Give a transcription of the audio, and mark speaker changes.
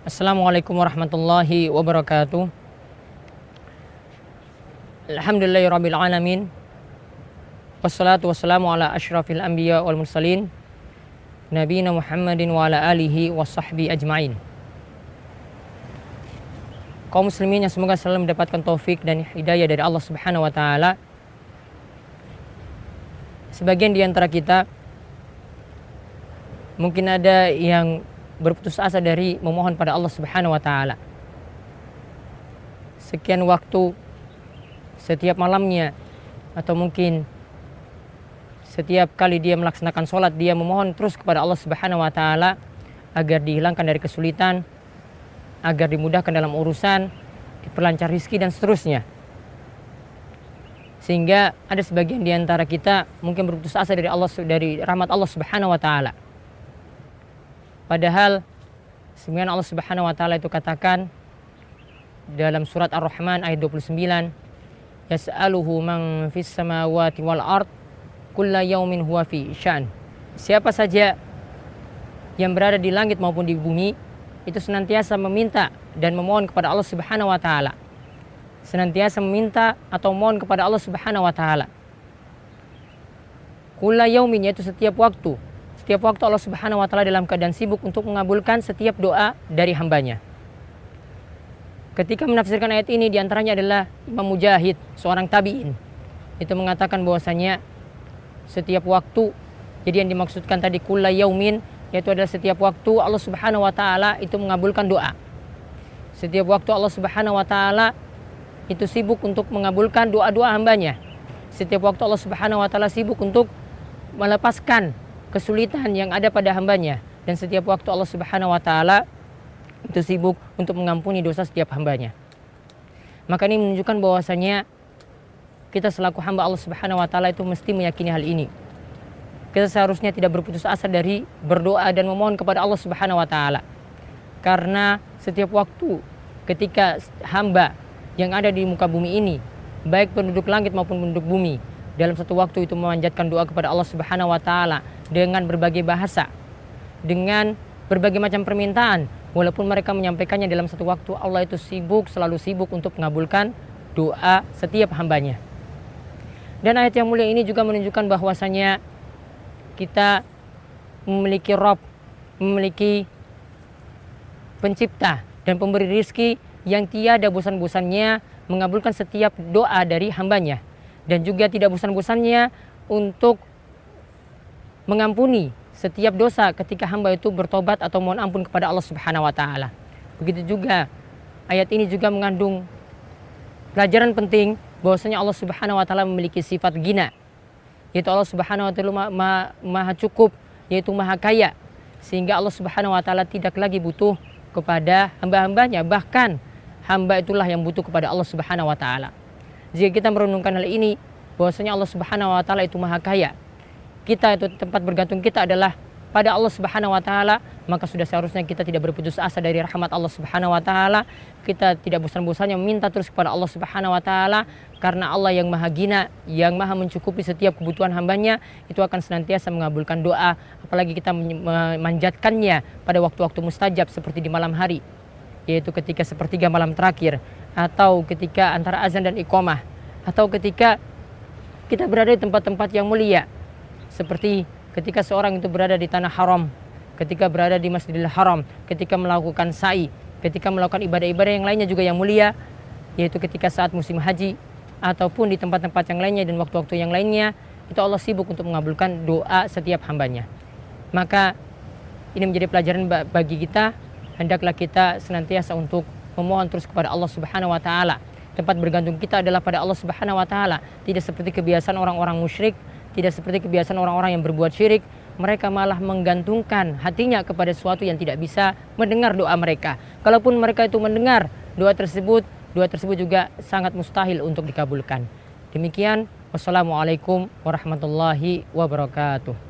Speaker 1: Assalamualaikum warahmatullahi wabarakatuh. Alhamdulillahirabbil alamin. Wassalatu wassalamu ala asyrafil anbiya wal mursalin nabiyina Muhammadin wa ala alihi washabbi ajmain. Kaum muslimin yang semoga selalu mendapatkan taufik dan hidayah dari Allah Subhanahu wa taala. Sebagian di antara kita mungkin ada yang berputus asa dari memohon pada Allah Subhanahu wa taala. Sekian waktu, setiap malamnya, atau mungkin setiap kali dia melaksanakan sholat, dia memohon terus kepada Allah Subhanahu wa taala agar dihilangkan dari kesulitan, agar dimudahkan dalam urusan, diperlancar rizki dan seterusnya. Sehingga ada sebagian di antara kita mungkin berputus asa dari rahmat Allah Subhanahu wa taala. Padahal sebenarnya Allah Subhanahu wa taala itu katakan dalam surat Ar-Rahman ayat 29, yas'aluhu man fis samawati wal ard kulla yaumin huwa fi sya'n. Siapa saja yang berada di langit maupun di bumi itu senantiasa meminta dan memohon kepada Allah Subhanahu wa taala. Senantiasa meminta atau mohon kepada Allah Subhanahu wa taala. Kulla yaumin, yaitu setiap waktu. Setiap waktu Allah Subhanahu wa taala dalam keadaan sibuk untuk mengabulkan setiap doa dari hambanya. Ketika menafsirkan ayat ini, diantaranya adalah Imam Mujahid, seorang tabi'in. Itu mengatakan bahwasanya setiap waktu, jadi yang dimaksudkan tadi kulla yaumin, yaitu adalah setiap waktu Allah Subhanahu wa taala itu mengabulkan doa. Setiap waktu Allah Subhanahu wa taala itu sibuk untuk mengabulkan doa-doa hambanya. Setiap waktu Allah Subhanahu wa taala sibuk untuk melepaskan kesulitan yang ada pada hambanya, dan setiap waktu Allah Subhanahu wa taala itu sibuk untuk mengampuni dosa setiap hambanya. Maka ini menunjukkan bahwasanya kita selaku hamba Allah Subhanahu wa taala itu mesti meyakini hal ini. Kita seharusnya tidak berputus asa dari berdoa dan memohon kepada Allah Subhanahu wa taala. Karena setiap waktu ketika hamba yang ada di muka bumi ini, baik penduduk langit maupun penduduk bumi, dalam satu waktu itu memanjatkan doa kepada Allah Subhanahu wa taala dengan berbagai bahasa, dengan berbagai macam permintaan, walaupun mereka menyampaikannya dalam satu waktu, Allah itu selalu sibuk untuk mengabulkan doa setiap hambanya. Dan ayat yang mulia ini juga menunjukkan bahwasanya kita memiliki Rabb, memiliki pencipta dan pemberi rizki yang tiada bosan-bosannya mengabulkan setiap doa dari hambanya, dan juga tidak bosan-bosannya untuk mengampuni setiap dosa ketika hamba itu bertobat atau mohon ampun kepada Allah Subhanahu wa taala. Begitu juga ayat ini juga mengandung pelajaran penting bahwasanya Allah Subhanahu wa taala memiliki sifat ghina, yaitu Allah Subhanahu wa taala maha cukup, yaitu maha kaya, sehingga Allah Subhanahu wa taala tidak lagi butuh kepada hamba-hambanya, bahkan hamba itulah yang butuh kepada Allah Subhanahu wa taala. Jika kita merenungkan hal ini, bahwasanya Allah Subhanahu wa taala itu maha kaya, kita itu tempat bergantung kita adalah pada Allah Subhanahu wa taala, maka sudah seharusnya kita tidak berputus asa dari rahmat Allah Subhanahu wa taala. Kita tidak bosan-bosannya meminta terus kepada Allah Subhanahu wa taala, karena Allah yang maha ghina, yang maha mencukupi setiap kebutuhan hambanya, itu akan senantiasa mengabulkan doa, apalagi kita memanjatkannya pada waktu-waktu mustajab seperti di malam hari, yaitu ketika sepertiga malam terakhir, atau ketika antara azan dan iqamah, atau ketika kita berada di tempat-tempat yang mulia, seperti ketika seorang itu berada di tanah haram, ketika berada di Masjidil Haram, ketika melakukan sa'i, ketika melakukan ibadah-ibadah yang lainnya juga yang mulia, yaitu ketika saat musim haji, ataupun di tempat-tempat yang lainnya dan waktu-waktu yang lainnya, itu Allah sibuk untuk mengabulkan doa setiap hambanya. Maka ini menjadi pelajaran bagi kita, hendaklah kita senantiasa untuk memohon terus kepada Allah Subhanahu wa taala. Tempat bergantung kita adalah pada Allah Subhanahu wa taala, tidak seperti kebiasaan orang-orang musyrik, tidak seperti kebiasaan orang-orang yang berbuat syirik. Mereka malah menggantungkan hatinya kepada sesuatu yang tidak bisa mendengar doa mereka. Kalaupun mereka itu mendengar doa tersebut juga sangat mustahil untuk dikabulkan. Demikian, wassalamualaikum warahmatullahi wabarakatuh.